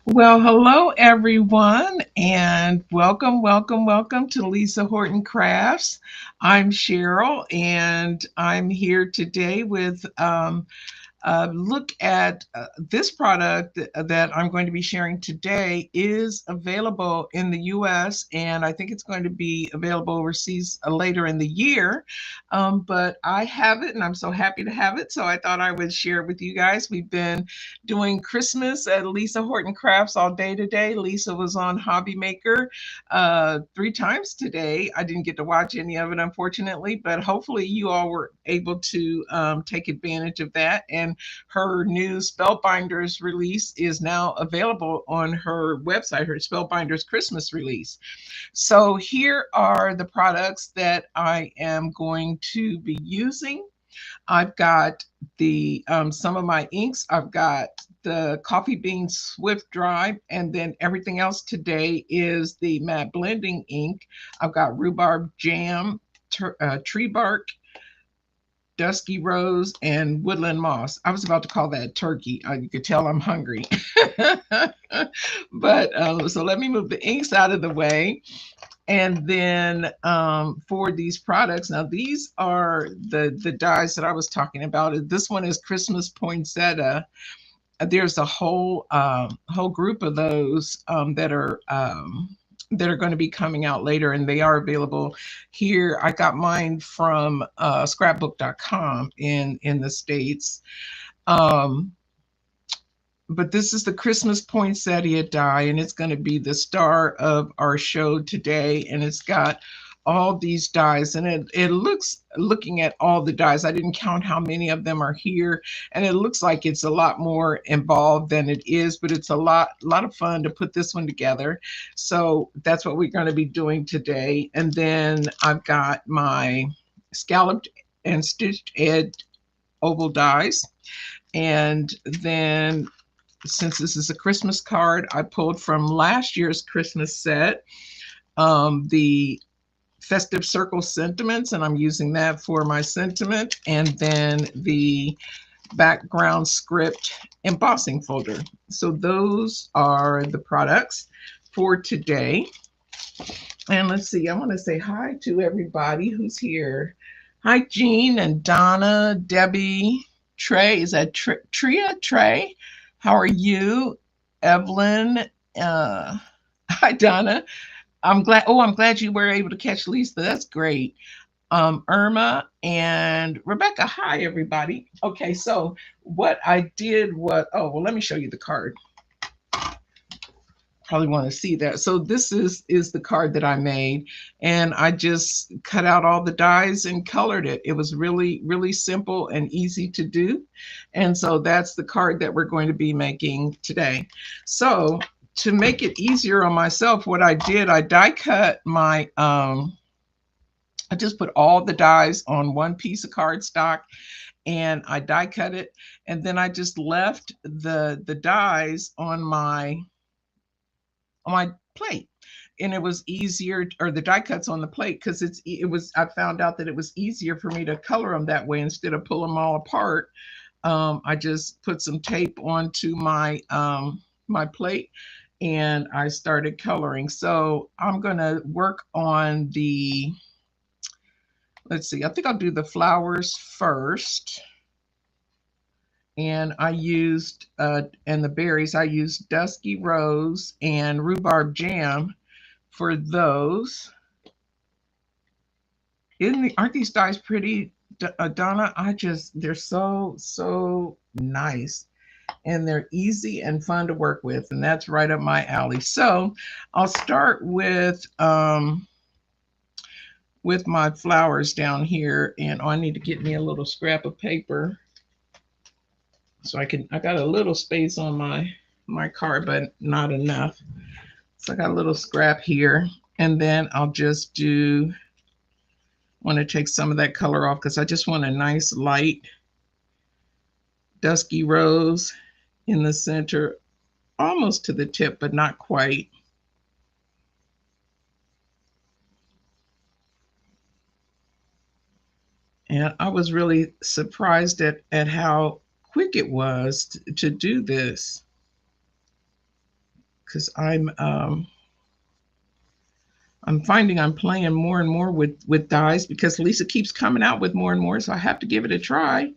Well, hello everyone, and welcome to Lisa Horton Crafts. I'm Sheryl, and I'm here today with look at this product that I'm going to be sharing today is available in the US, and I think it's going to be available overseas later in the year. But I have it and I'm so happy to have it. So I thought I would share it with you guys. We've been doing Christmas at Lisa Horton Crafts all day today. Lisa was on Hobby Maker 3 times today. I didn't get to watch any of it, unfortunately, but hopefully you all were able to take advantage of that. And her new Spellbinders release is now available on her website, her Spellbinders Christmas release. So here are the products that I am going to be using. I've got the some of my inks. I've got the Coffee Bean Swift Dry, and then everything else today is the matte blending ink. I've got Rhubarb Jam, Tree Bark, Dusky Rose, and Woodland Moss. I was about to call that turkey. You could tell I'm hungry. But so let me move the inks out of the way. And then for these products, now these are the dyes that I was talking about. This one is Christmas Poinsettia. There's a whole group of those that are going to be coming out later, and they are available here. I got mine from scrapbook.com in the States. Um, but this is the Christmas poinsettia die, and it's going to be the star of our show today. And it's got all these dies, and it looks, looking at all the dies, I didn't count how many of them are here, and it looks like it's a lot more involved than it is, but it's a lot of fun to put this one together. So that's what we're going to be doing today. And then I've got my scalloped and stitched edge oval dies. And then, since this is a Christmas card, I pulled from last year's Christmas set the Festive Circle sentiments, and I'm using that for my sentiment. And then the background script embossing folder. So those are the products for today. And let's see, I want to say hi to everybody who's here. Hi, Jean and Donna, Debbie, Trey. Is that Tria? Trey? How are you? Evelyn. Hi, Donna. I'm glad. Oh, I'm glad you were able to catch Lisa. That's great. Irma and Rebecca. Hi, everybody. Okay, so what I did was, oh, well, let me show you the card. Probably want to see that. So this is the card that I made, and I just cut out all the dies and colored it. It was really simple and easy to do. And so that's the card that we're going to be making today. So to make it easier on myself, what I did, I die cut my I just put all the dies on one piece of cardstock, and I die cut it, and then I just left the dies on my plate. And it was easier, or the die cuts on the plate, because I found out that it was easier for me to color them that way instead of pull them all apart. I just put some tape onto my plate, and I started coloring. So I'm gonna work on the, let's see, I think I'll do the flowers first. And I used, and the berries, I used Dusky Rose and Rhubarb Jam for those. Aren't these dies pretty, Donna? They're so nice. And they're easy and fun to work with, and that's right up my alley. So I'll start with my flowers down here, and I need to get me a little scrap of paper so I got a little space on my card, but not enough. So I got a little scrap here, and then I'll just want to take some of that color off because I just want a nice light dusky rose in the center, almost to the tip, but not quite. And I was really surprised at how quick it was to do this. because I'm finding I'm playing more and more with dyes because Lisa keeps coming out with more and more, so I have to give it a try.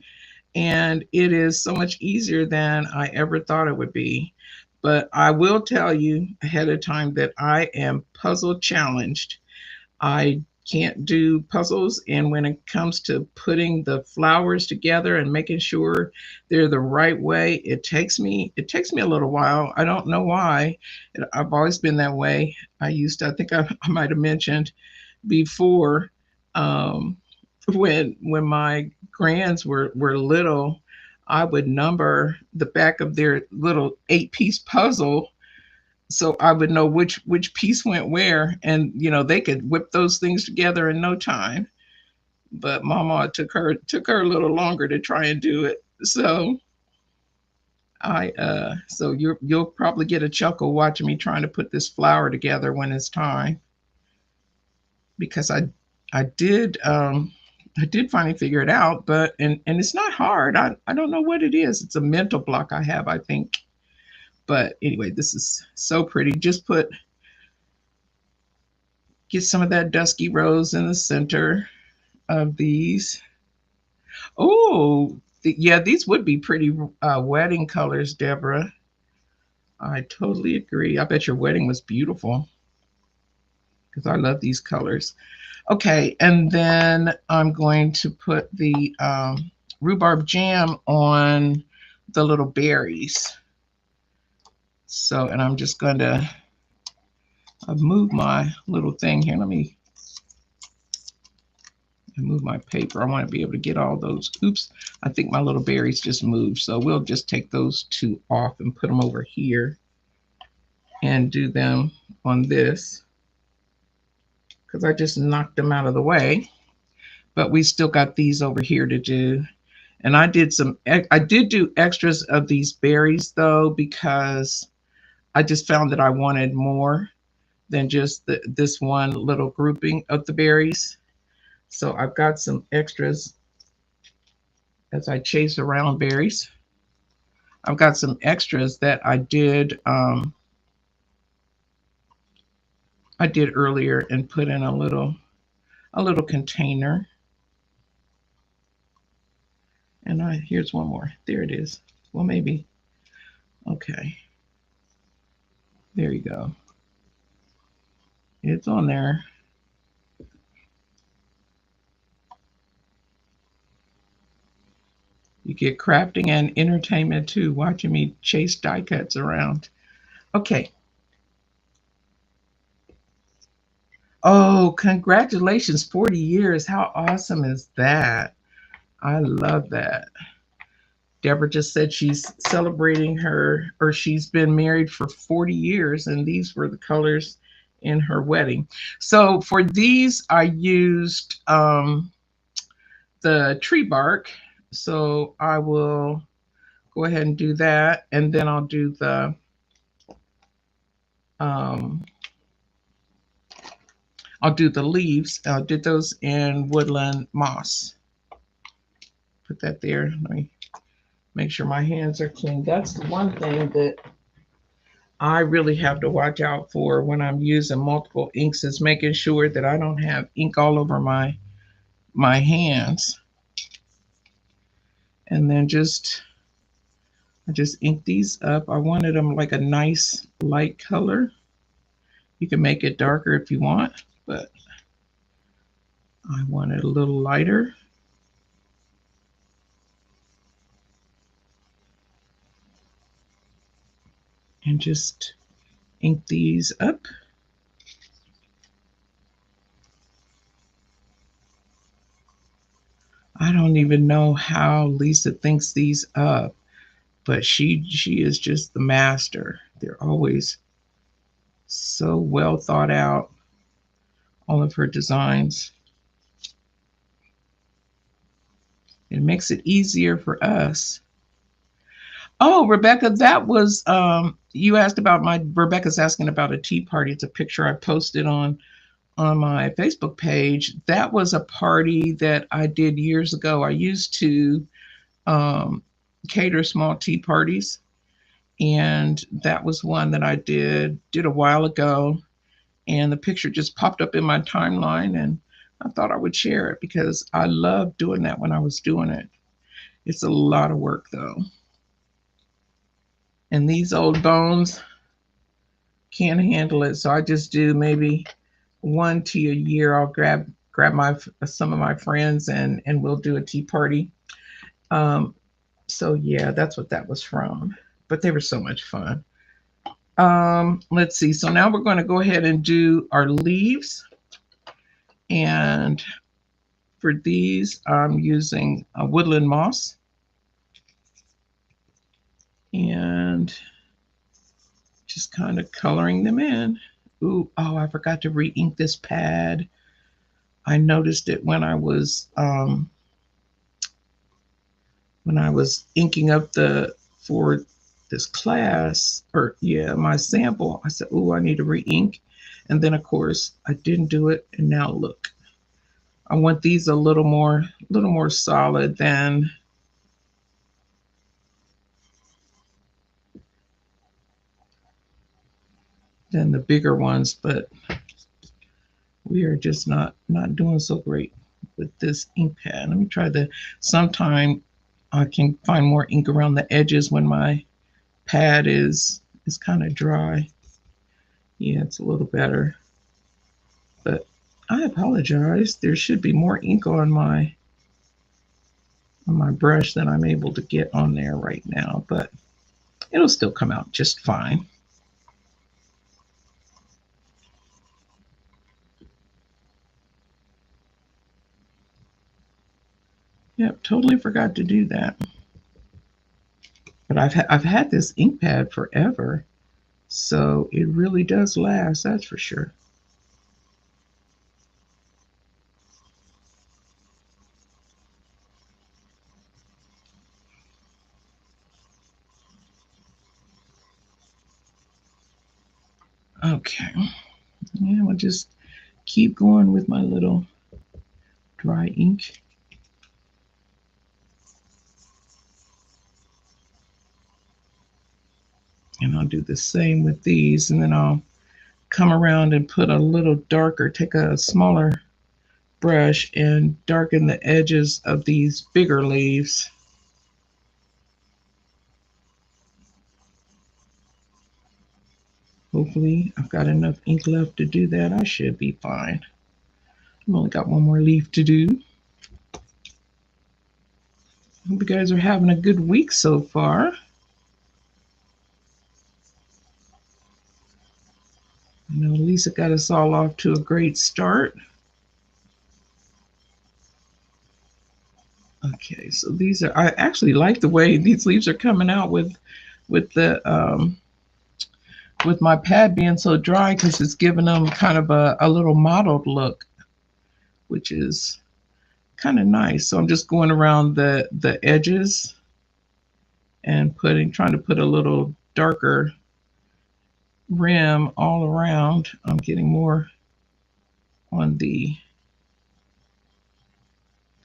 And it is so much easier than I ever thought it would be. But I will tell you ahead of time that I am puzzle challenged. I can't do puzzles, and when it comes to putting the flowers together and making sure they're the right way, it takes me a little while. I don't know why. I've always been that way. I think I might have mentioned before, um, when my grands were little, I would number the back of their little 8-piece puzzle so I would know which piece went where, and they could whip those things together in no time. But Mama took her a little longer to try and do it. So you'll probably get a chuckle watching me trying to put this flower together when it's time, because I did finally figure it out, but and it's not hard. I don't know what it is. It's a mental block I have, I think. But anyway, this is so pretty. Just get some of that dusky rose in the center of these. Oh, yeah, these would be pretty wedding colors, Deborah. I totally agree. I bet your wedding was beautiful because I love these colors. Okay, and then I'm going to put the rhubarb jam on the little berries. So, and I'm just going to move my little thing here. Let me move my paper. I want to be able to get all those. Oops, I think my little berries just moved. So we'll just take those two off and put them over here and do them on this, because I just knocked them out of the way. But we still got these over here to do. And I did do extras of these berries though, because I just found that I wanted more than just this one little grouping of the berries. So I've got some extras as I chase around berries. I've got some extras that I did earlier and put in a little container. And here's one more. There it is. Well, maybe. Okay. There you go. It's on there. You get crafting and entertainment too, watching me chase die cuts around. Okay. Oh, congratulations, 40 years. How awesome is that? I love that. Deborah just said she's celebrating or she's been married for 40 years, and these were the colors in her wedding. So for these, I used the tree bark. So I will go ahead and do that, and then um, I'll do the leaves. I did those in Woodland Moss. Put that there. Let me make sure my hands are clean. That's the one thing that I really have to watch out for when I'm using multiple inks, is making sure that I don't have ink all over my hands. And then I just ink these up. I wanted them like a nice light color. You can make it darker if you want, but I want it a little lighter. And just ink these up. I don't even know how Lisa thinks these up, but she is just the master. They're always so well thought out, all of her designs. It makes it easier for us. Oh, Rebecca, that was you asked about Rebecca's asking about a tea party. It's a picture I posted on my Facebook page. That was a party that I did years ago. I used to cater small tea parties, And that was one that I did a while ago, and the picture just popped up in my timeline, and I thought I would share it because I loved doing that when I was doing it. It's a lot of work though. And these old bones can't handle it, so I just do maybe one tea a year. I'll grab my some of my friends, and we'll do a tea party. Um, so yeah, that's what that was from. But they were so much fun. Let's see. So now we're going to go ahead and do our leaves. And for these, I'm using a Woodland Moss. And just kind of coloring them in. Ooh, oh, I forgot to re-ink this pad. I noticed it when I was inking up the for this class, or yeah, my sample. I said, "Ooh, I need to re-ink," and then of course I didn't do it. And now look, I want these a little more solid than the bigger ones, but we are just not doing so great with this ink pad. Let me try the sometime I can find more ink around the edges when my pad is kind of dry. Yeah, it's a little better. But I apologize. There should be more ink on my brush than I'm able to get on there right now, but it'll still come out just fine. Yep, totally forgot to do that. But I've had this ink pad forever, so it really does last, that's for sure. Okay, yeah, we'll just keep going with my little dry ink. And I'll do the same with these, and then I'll come around and put a little darker, take a smaller brush and darken the edges of these bigger leaves. Hopefully I've got enough ink left to do that. I should be fine. I've only got one more leaf to do. Hope you guys are having a good week so far. I know Lisa got us all off to a great start. Okay, so these are, I actually like the way these leaves are coming out with the with my pad being so dry, because it's giving them kind of a little mottled look, which is kind of nice. So I'm just going around the edges and trying to put a little darker rim all around. I'm getting more on the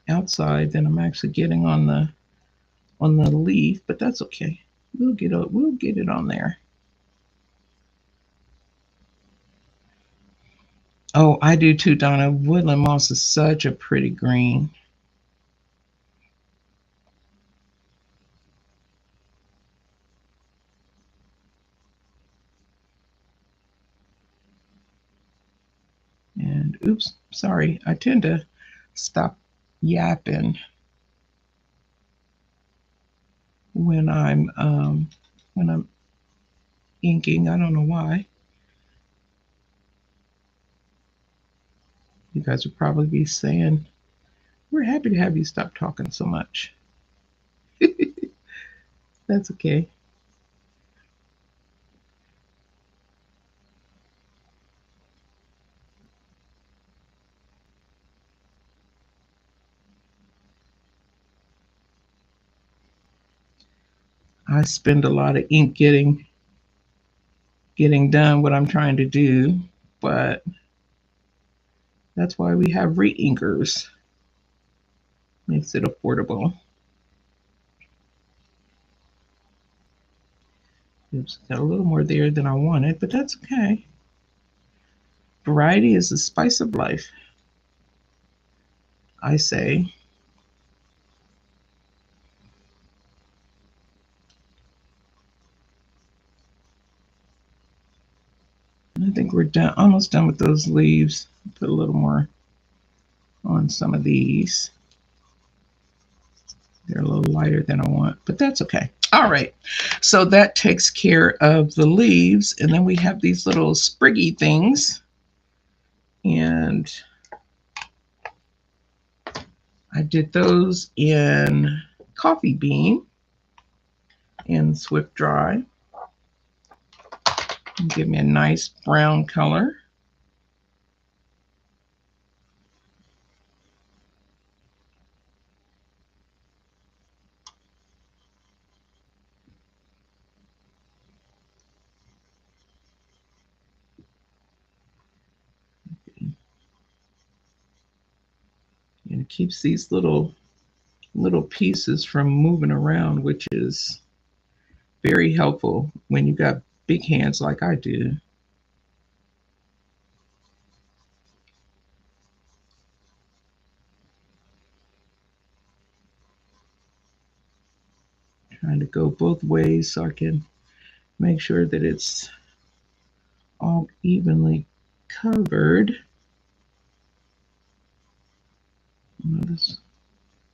outside than I'm actually getting on the leaf, but that's okay. We'll get it on there. Oh, I do too, Donna. Woodland moss is such a pretty green. And oops, sorry. I tend to stop yapping when I'm inking. I don't know why. You guys would probably be saying, "We're happy to have you stop talking so much." That's okay. I spend a lot of ink getting done what I'm trying to do, but that's why we have re-inkers. Makes it affordable. Oops, got a little more there than I wanted, but that's okay. Variety is the spice of life, I say. I think we're done, almost done with those leaves. Put a little more on some of these. They're a little lighter than I want, but that's okay. All right, so that takes care of the leaves, and then we have these little spriggy things, and I did those in coffee bean and Swift Dry. Give me a nice brown color. And it keeps these little pieces from moving around, which is very helpful when you got big hands like I do. Trying to go both ways so I can make sure that it's all evenly covered.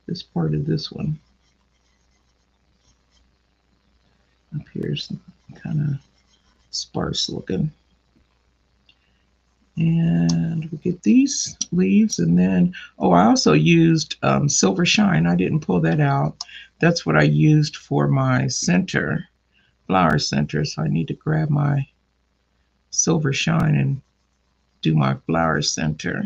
This part of this one up here is kind of sparse looking. And we get these leaves, and then, oh, I also used Silver Shine. I didn't pull that out. That's what I used for my center, flower center. So I need to grab my Silver Shine and do my flower center.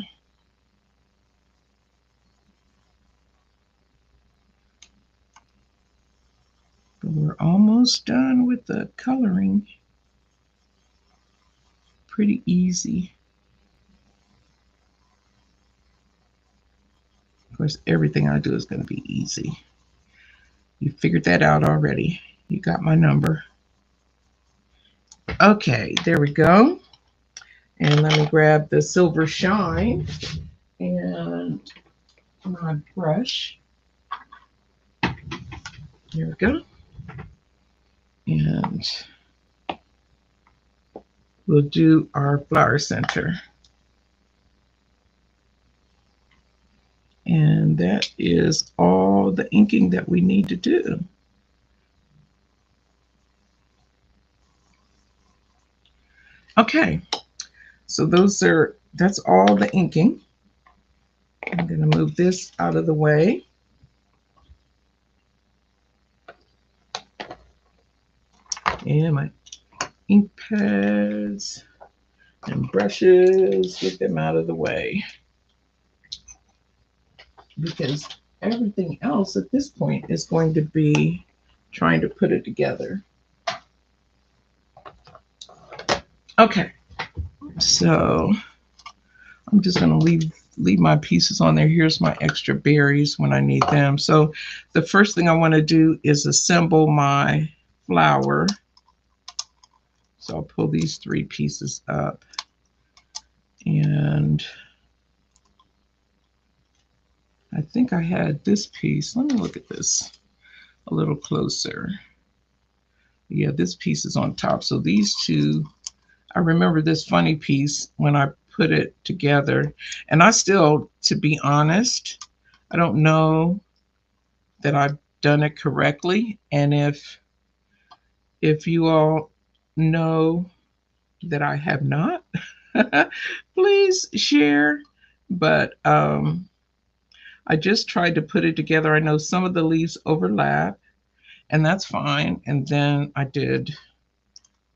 But we're almost done with the coloring. Pretty easy. Of course, everything I do is going to be easy. You figured that out already. You got my number. Okay, there we go. And let me grab the Silver Shine and my brush. There we go. And we'll do our flower center. And that is all the inking that we need to do. Okay, so that's all the inking. I'm going to move this out of the way. And my ink pads and brushes, get them out of the way. Because everything else at this point is going to be trying to put it together. Okay, so I'm just going to leave my pieces on there. Here's my extra berries when I need them. So the first thing I want to do is assemble my flower. So I'll pull these 3 pieces up, and I think I had this piece. Let me look at this a little closer. Yeah, this piece is on top. So these 2, I remember this funny piece when I put it together. And I still, to be honest, I don't know that I've done it correctly. And if you all know that I have not, please share. But I just tried to put it together. I know some of the leaves overlap, and that's fine. And then I did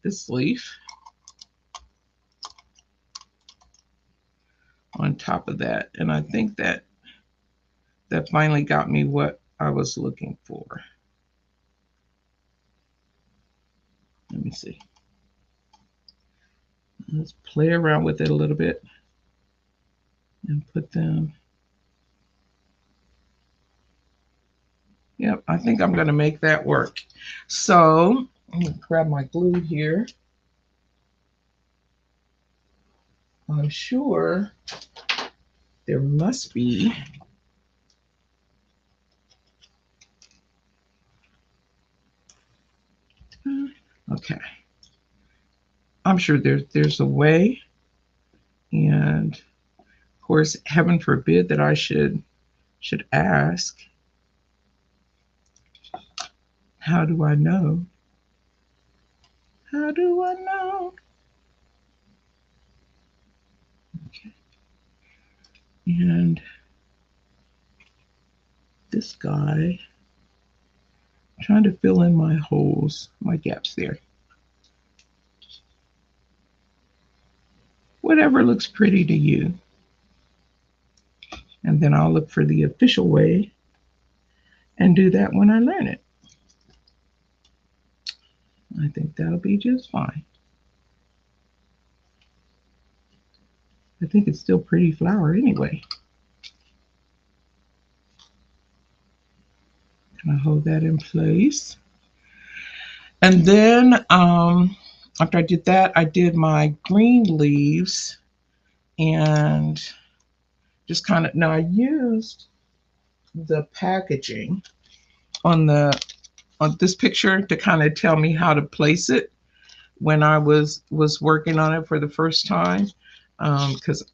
this leaf on top of that. And I think that finally got me what I was looking for. Let me see. Let's play around with it a little bit and put them. Yep, I think I'm going to make that work. So Let me grab my glue here. I'm sure there must be okay. I'm sure there's a way, and of course, heaven forbid that I should ask. How do I know? How do I know? Okay. And this guy, trying to fill in my holes, my gaps there. Whatever looks pretty to you. And then I'll look for the official way and do that when I learn it. I think that'll be just fine. I think it's still pretty flower anyway. Can I hold that in place? And then after I did that, I did my green leaves and just kind of, now I used the packaging on this picture to kind of tell me how to place it when I was working on it for the first time, because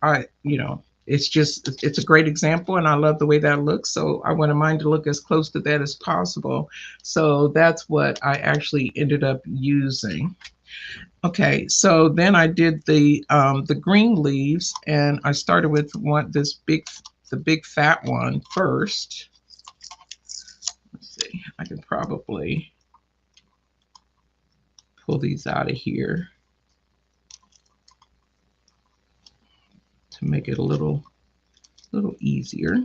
it's a great example and I love the way that looks, so I wanted mine to look as close to that as possible. So that's what I actually ended up using. Okay, so then I did the green leaves, and I started with the big fat one first. Let's see, I can probably pull these out of here to make it a little easier.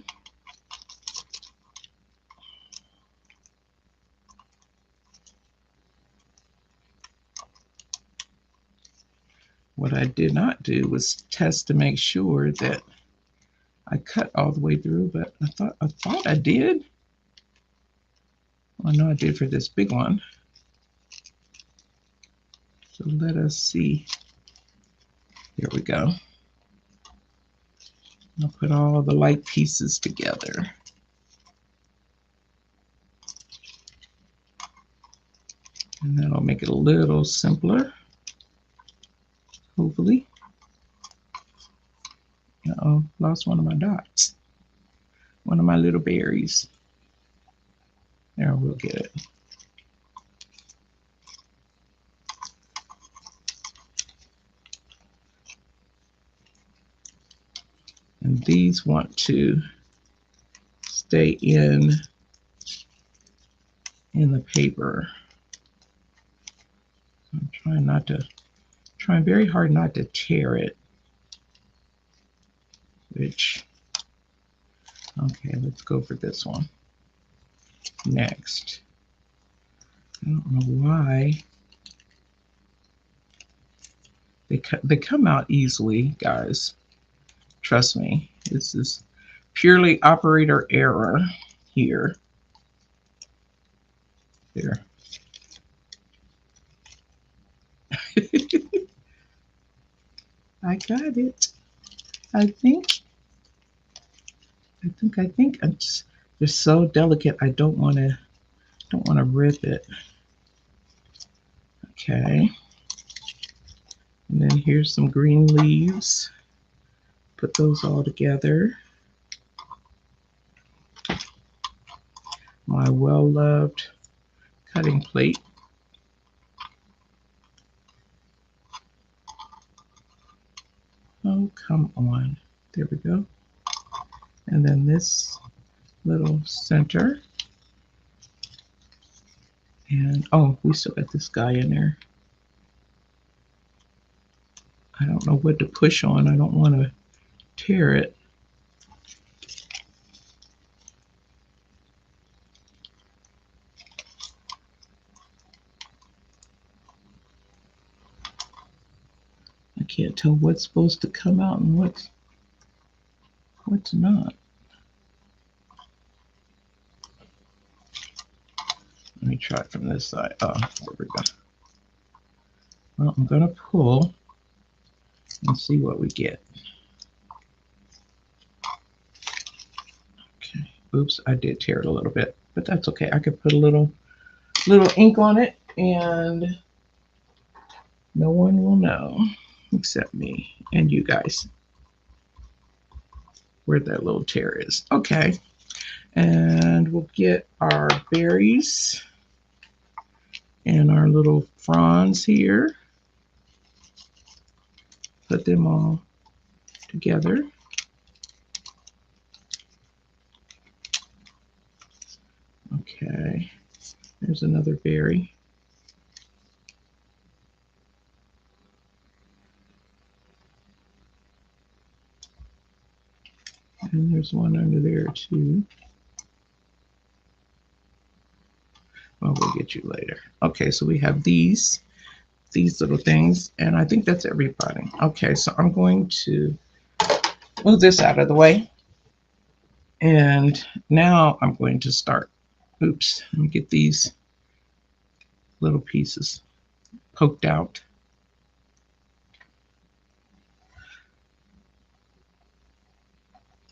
What I did not do was test to make sure that I cut all the way through, but I thought I did. Well, I know I did for this big one. So let us see. Here we go. I'll put all the light pieces together. And that'll make it a little simpler, hopefully. Uh-oh, lost one of my dots. One of my little berries. There, we'll get it. And these want to stay in the paper. I'm trying very hard not to tear it. Okay, let's go for this one next. I don't know why they come out easily, guys. Trust me, this is purely operator error here. There. I got it. I think I'm just, they're so delicate. I don't want to rip it. Okay. And then here's some green leaves. Put those all together. My well-loved cutting plate. Oh, come on. There we go. And then this little center. And, oh, we still got this guy in there. I don't know what to push on. I don't want to tear it. I can't tell what's supposed to come out and what's not. me try it from this side. Oh, there we go. Well, I'm going to pull and see what we get. Okay. Oops, I did tear it a little bit, but that's okay. I could put a little ink on it and no one will know except me and you guys where that little tear is. Okay. And we'll get our berries and our little fronds here. Put them all together. Okay, there's another berry. And there's one under there too. Well, we'll get you later. Okay, so we have these little things, and I think that's everybody. Okay, so I'm going to move this out of the way. And now I'm going to start. Oops, let me get these little pieces poked out.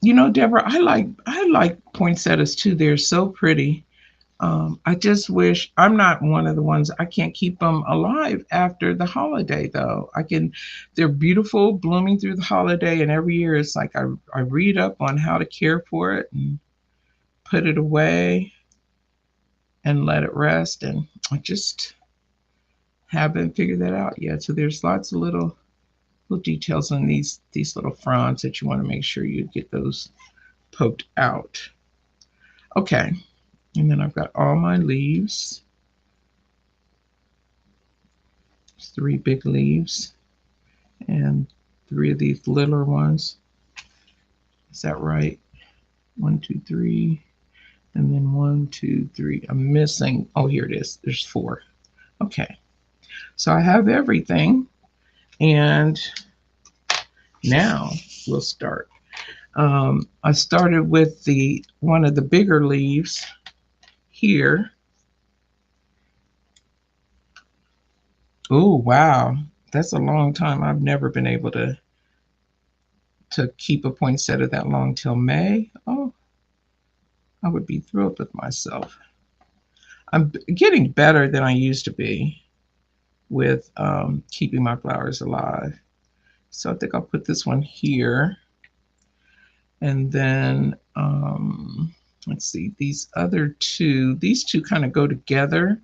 You know, Deborah, I like poinsettias too. They're so pretty. I just wish I'm not one of the ones. I can't keep them alive after the holiday, though. They're beautiful, blooming through the holiday, and every year it's like I read up on how to care for it and put it away and let it rest, and I just haven't figured that out yet. So there's lots of little details on these little fronds that you want to make sure you get those poked out. Okay, and then I've got all my leaves. There's 3 big leaves and 3 of these littler ones. Is that right? 1, 2, 3, and then 1, 2, 3. I'm missing. Oh, here it is. There's 4. Okay, so I have everything, and now we'll start. I started with one of the bigger leaves here. Oh, wow. That's a long time. I've never been able to keep a poinsettia that long till May. Oh, I would be thrilled with myself. I'm getting better than I used to be with keeping my flowers alive. So I think I'll put this one here. And then, let's see, these other 2, these 2 kind of go together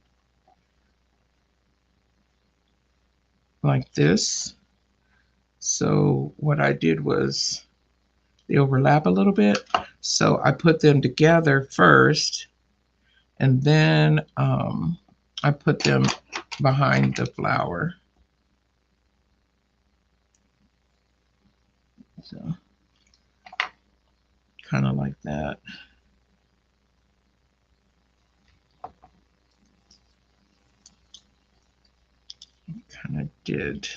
like this. So what I did was they overlap a little bit. So I put them together first, and then I put them behind the flower. So kind of like that. Kind of did.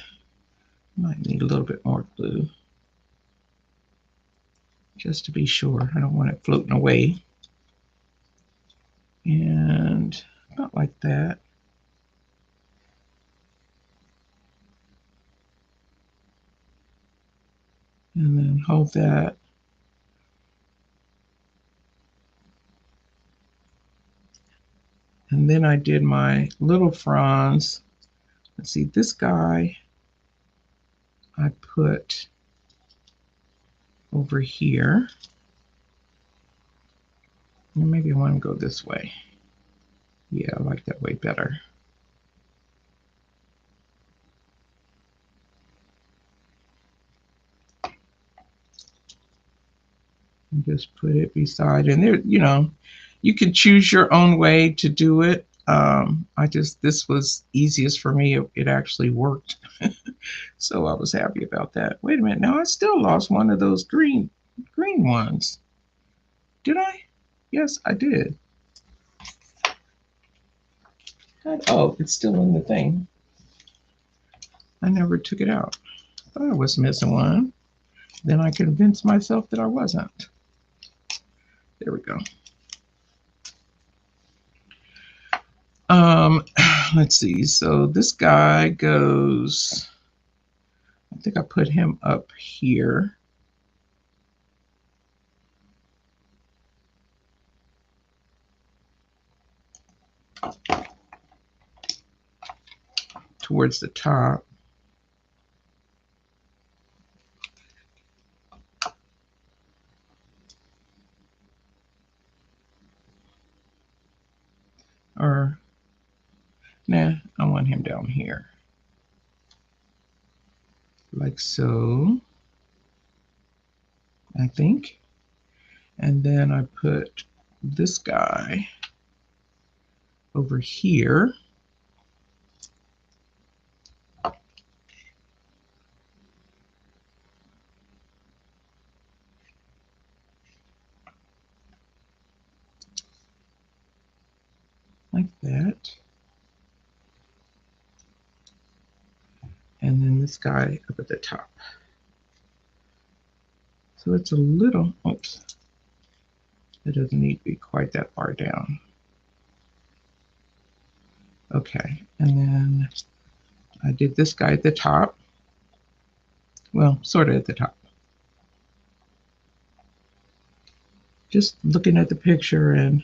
Might need a little bit more glue just to be sure. I don't want it floating away. And about like that. And then hold that. And then I did my little fronds. Let's see, this guy I put over here. And maybe I want to go this way. Yeah, I like that way better. And just put it beside, and there, you know, you can choose your own way to do it. This was easiest for me. It actually worked. So I was happy about that. Wait a minute, now I still lost one of those green ones. Did I? Yes, I did. Oh, it's still in the thing. I never took it out. I thought I was missing one. Then I convinced myself that I wasn't. There we go. let's see. So this guy goes, I think I put him up here. Towards the top. Or, nah, I want him down here. Like so, I think. And then I put this guy over here. Like that. And then this guy up at the top. So it's a little, oops, it doesn't need to be quite that far down. Okay, and then I did this guy at the top. Well, sort of at the top. Just looking at the picture and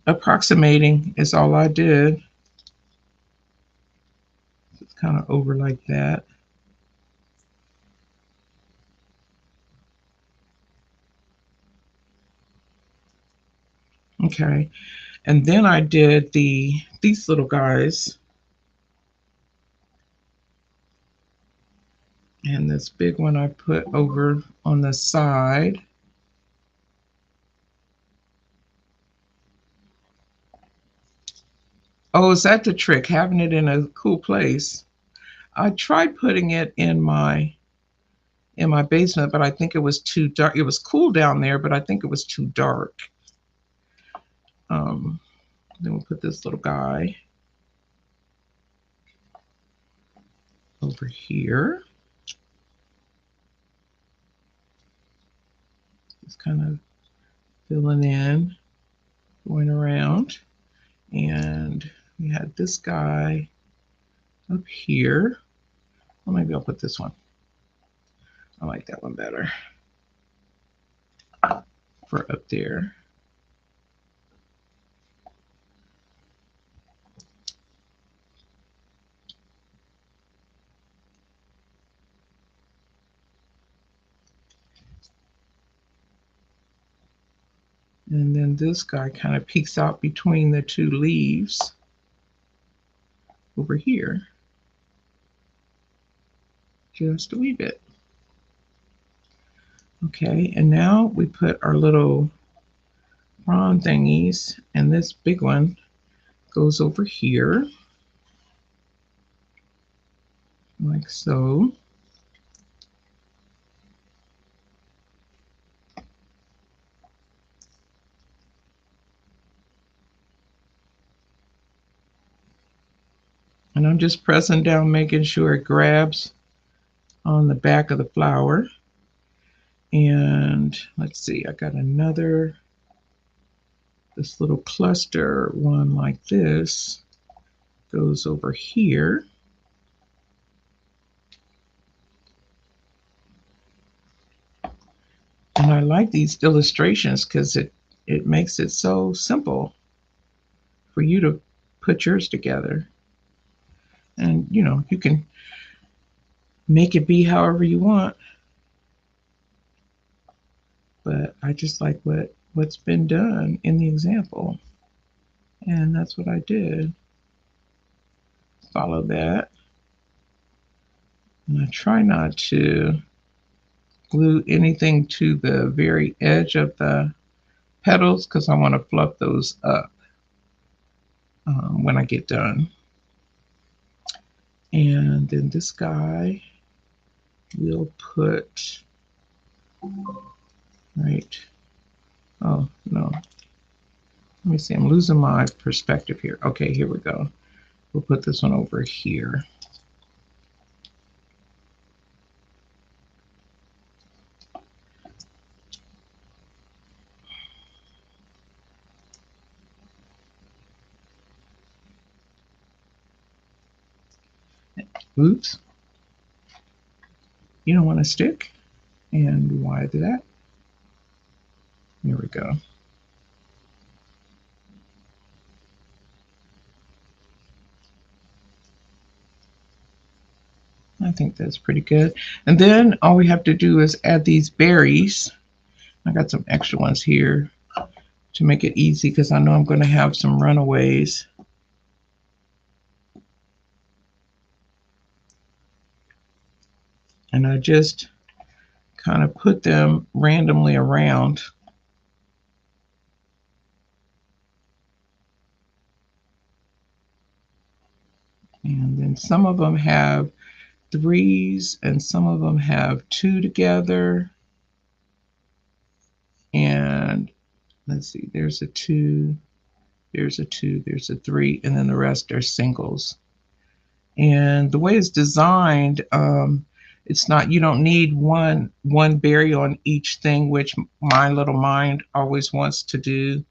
approximating is all I did. It's kind of over like that. Okay, and then I did these little guys. And this big one I put over on the side. Oh, is that the trick? Having it in a cool place. I tried putting it in my basement, but I think it was too dark. It was cool down there, but I think it was too dark. Then we'll put this little guy over here. Just kind of filling in, going around. And we had this guy up here. Well, maybe I'll put this one. I like that one better for up there. And then this guy kind of peeks out between the two leaves over here. Just a wee bit. Okay, and now we put our little frond thingies, and this big one goes over here, like so. And I'm just pressing down, making sure it grabs on the back of the flower. And let's see, I got another, this little cluster one like this goes over here. And I like these illustrations because it makes it so simple for you to put yours together. And you know, you can make it be however you want. But I just like what's been done in the example. And that's what I did. Follow that. And I try not to glue anything to the very edge of the petals because I want to fluff those up when I get done. And then this guy we'll put right. Oh, no. Let me see. I'm losing my perspective here. Okay, here we go. We'll put this one over here. Oops, you don't want to stick. And why did that? Here we go. I think that's pretty good. And then all we have to do is add these berries. I got some extra ones here to make it easy because I know I'm going to have some runaways. And I just kind of put them randomly around. And then some of them have threes and some of them have two together. And let's see, there's a two, there's a two, there's a three, and then the rest are singles. And the way it's designed, it's not, you don't need one berry on each thing, which my little mind always wants to do.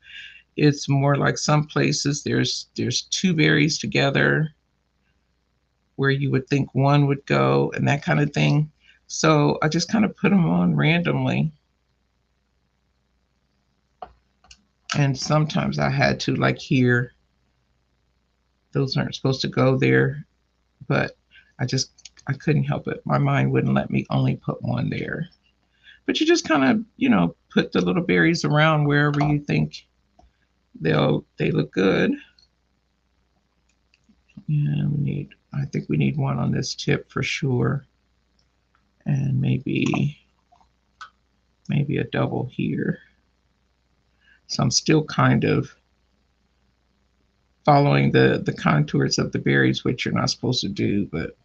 It's more like some places there's two berries together where you would think one would go and that kind of thing. So I just kind of put them on randomly. And sometimes I had to, like here, those aren't supposed to go there, but I couldn't help it. My mind wouldn't let me only put one there. But you just kind of, put the little berries around wherever you think they look good. And I think we need one on this tip for sure. And maybe a double here. So I'm still kind of following the contours of the berries, which you're not supposed to do, but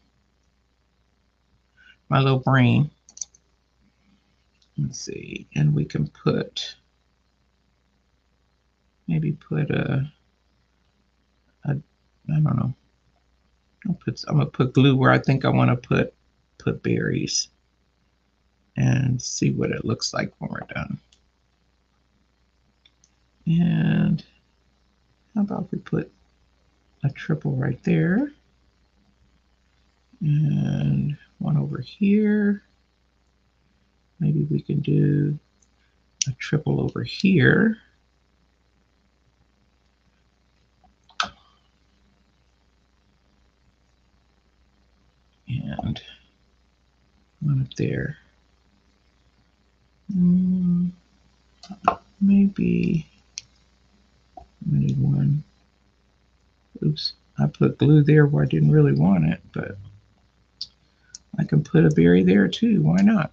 my little brain. Let's see, and we can maybe put I don't know. I'm gonna put glue where I think I want to put berries, and see what it looks like when we're done. And how about we put a triple right there, and one over here. Maybe we can do a triple over here. And one up there. Maybe we need one. Oops, I put glue there where I didn't really want it, but I can put a berry there too. Why not?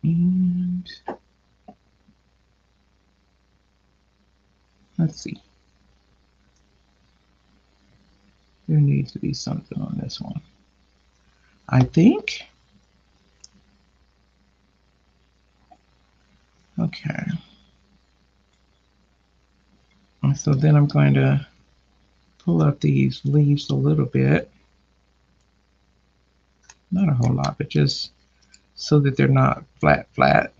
And let's see. There needs to be something on this one, I think. Okay. And so then I'm going to pull up these leaves a little bit. Not a whole lot, but just so that they're not flat.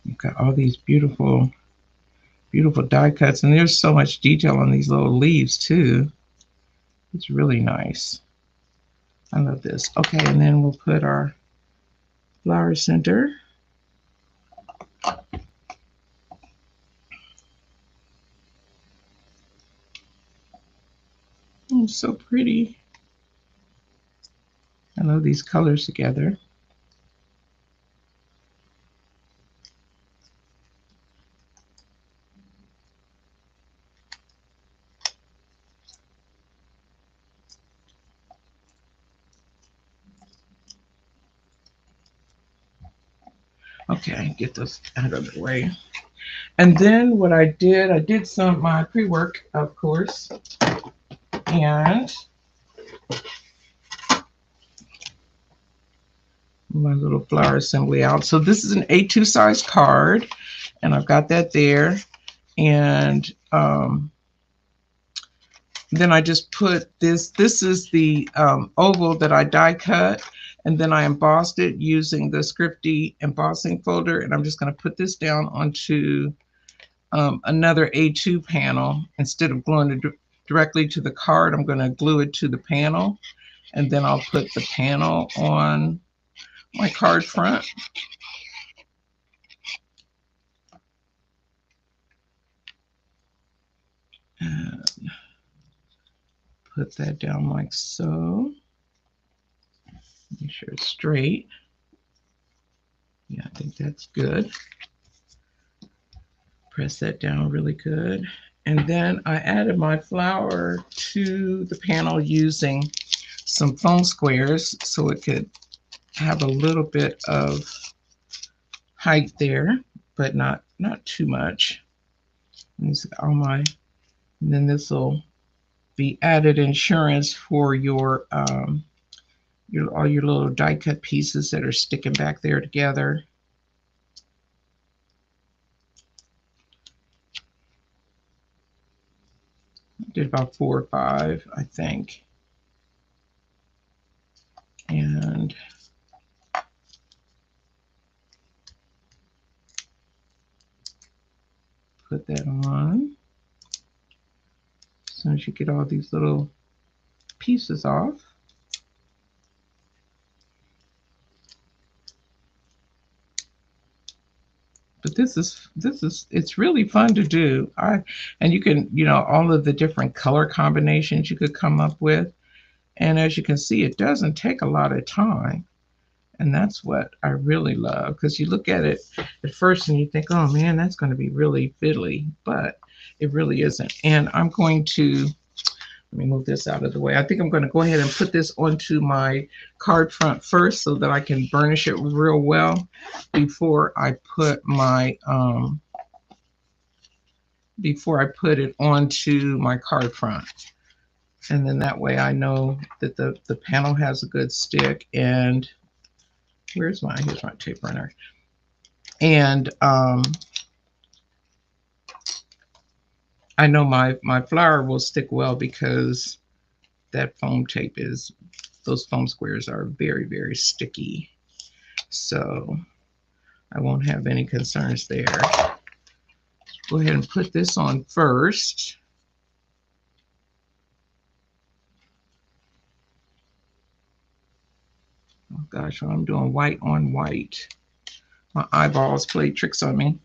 You've got all these beautiful die cuts, and there's so much detail on these little leaves too. It's really nice. I love this. Okay, and then we'll put our flower center. Oh, it's so pretty. I love these colors together. Okay, get this out of the way. And then what I did some my pre-work, of course, and my little flower assembly out. So this is an A2 size card, and I've got that there. And then I just put this. This is the oval that I die cut, and then I embossed it using the Scripty embossing folder. And I'm just going to put this down onto another A2 panel. Instead of gluing it directly to the card, I'm going to glue it to the panel, and then I'll put the panel on my card front. And put that down like so. Make sure it's straight. Yeah, I think that's good. Press that down really good. And then I added my flower to the panel using some foam squares so it could have a little bit of height there, but not too much. And all my, and then this will be added insurance for your all your little die cut pieces that are sticking back there together. I did about 4 or 5, I think. And put that on. As soon as you get all these little pieces off. But this is it's really fun to do. And you can, all of the different color combinations you could come up with. And as you can see, it doesn't take a lot of time. And that's what I really love, because you look at it at first and you think, oh man, that's going to be really fiddly, but it really isn't. And I'm going to, let me move this out of the way. I think I'm going to go ahead and put this onto my card front first so that I can burnish it real well before I put my, before I put it onto my card front. And then that way I know that the panel has a good stick. And here's my tape runner. And I know my flower will stick well because that foam tape is, those foam squares are very, very sticky. So I won't have any concerns there. Go ahead and put this on first. Oh gosh, when I'm doing white on white, my eyeballs play tricks on me.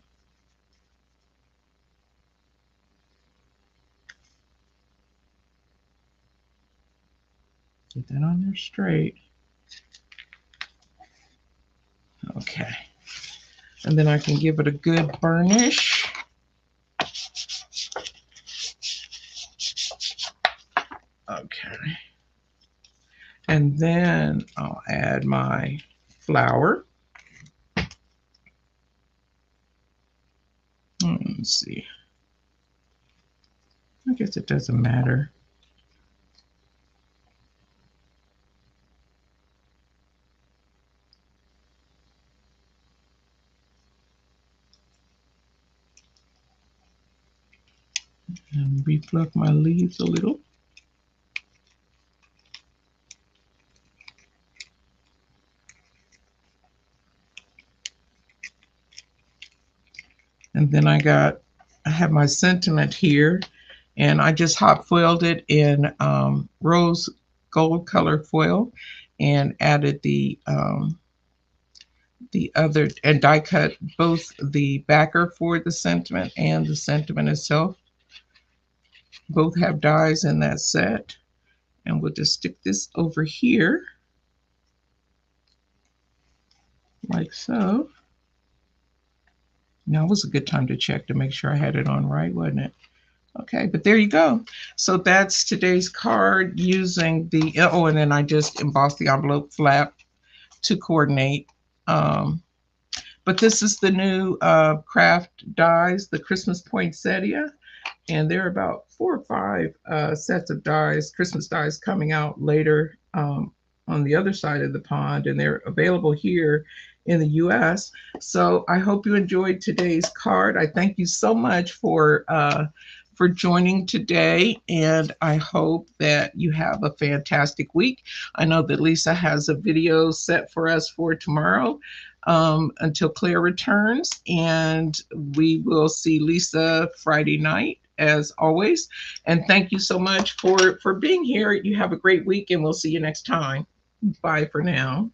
Get that on there straight. Okay. And then I can give it a good burnish. Okay. And then I'll add my flower. Let's see. I guess it doesn't matter. And refluff my leaves a little. And then I have my sentiment here, and I just hot foiled it in rose gold color foil, and added the other, and die cut both the backer for the sentiment and the sentiment itself. Both have dies in that set. And we'll just stick this over here like so. Now was a good time to check to make sure I had it on right, wasn't it? Okay, but there you go. So that's today's card using the, oh, and then I just embossed the envelope flap to coordinate. But this is the new craft dies, the Christmas Poinsettia. And there are about 4 or 5 sets of dies, Christmas dies, coming out later on the other side of the pond, and they're available here in the US. So I hope you enjoyed today's card. I thank you so much for joining today, and I hope that you have a fantastic week. I know that Lisa has a video set for us for tomorrow, until Claire returns, and we will see Lisa Friday night as always. And thank you so much for being here. You have a great week, and we'll see you next time. Bye for now.